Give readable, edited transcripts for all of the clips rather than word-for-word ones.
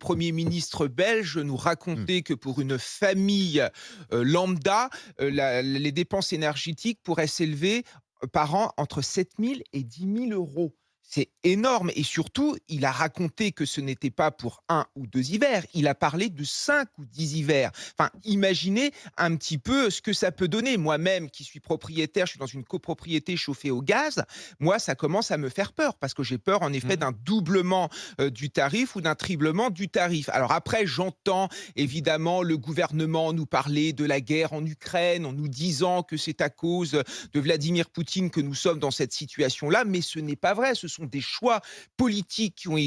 Premier ministre belge nous racontait que pour une famille lambda, les dépenses énergétiques pourraient s'élever par an entre 7 000 et 10 000 euros. C'est énorme et surtout, il a raconté que ce n'était pas pour 1 ou 2 hivers, il a parlé de 5 ou 10 hivers. Enfin, imaginez un petit peu ce que ça peut donner. Moi-même qui suis propriétaire, je suis dans une copropriété chauffée au gaz, moi ça commence à me faire peur parce que j'ai peur en effet Mmh. d'un doublement, du tarif ou d'un triplement du tarif. Alors après, j'entends évidemment le gouvernement nous parler de la guerre en Ukraine en nous disant que c'est à cause de Vladimir Poutine que nous sommes dans cette situation-là, mais ce n'est pas vrai. Ce sont des choix politiques qui ont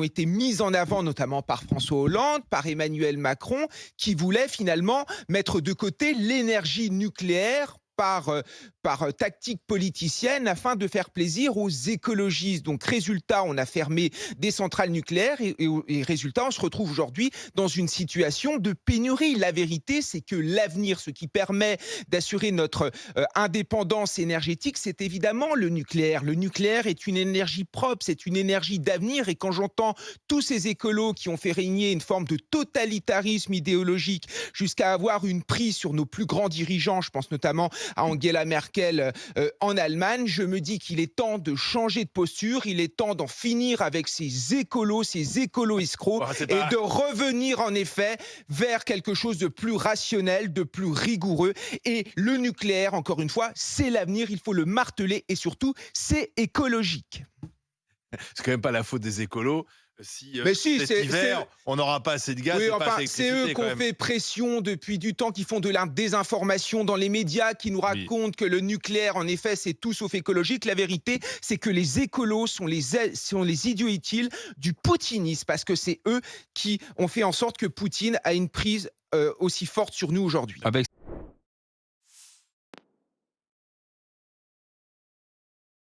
été mis en avant, notamment par François Hollande, par Emmanuel Macron, qui voulaient finalement mettre de côté l'énergie nucléaire par tactique politicienne afin de faire plaisir aux écologistes. Donc résultat, on a fermé des centrales nucléaires et résultat, on se retrouve aujourd'hui dans une situation de pénurie. La vérité, c'est que l'avenir, ce qui permet d'assurer notre indépendance énergétique, c'est évidemment le nucléaire. Le nucléaire est une énergie propre, c'est une énergie d'avenir et quand j'entends tous ces écolos qui ont fait régner une forme de totalitarisme idéologique jusqu'à avoir une prise sur nos plus grands dirigeants, je pense notamment à Angela Merkel en Allemagne, je me dis qu'il est temps de changer de posture, il est temps d'en finir avec ces écolos escrocs Oh, c'est et pas de revenir en effet vers quelque chose de plus rationnel, de plus rigoureux. Et le nucléaire, encore une fois, c'est l'avenir, il faut le marteler et surtout, c'est écologique. c'est quand même pas la faute des écolos si, Mais si, cet hiver, on n'aura pas assez de gaz oui, et pas enfin, assez c'est eux d'électricité qui quand ont même. fait pression depuis du temps, qui font de la désinformation dans les médias, qui nous Oui. racontent que le nucléaire, en effet, c'est tout sauf écologique. La vérité, c'est que les écolos sont les idiots utiles du poutinisme, parce que c'est eux qui ont fait en sorte que Poutine a une prise aussi forte sur nous aujourd'hui. Avec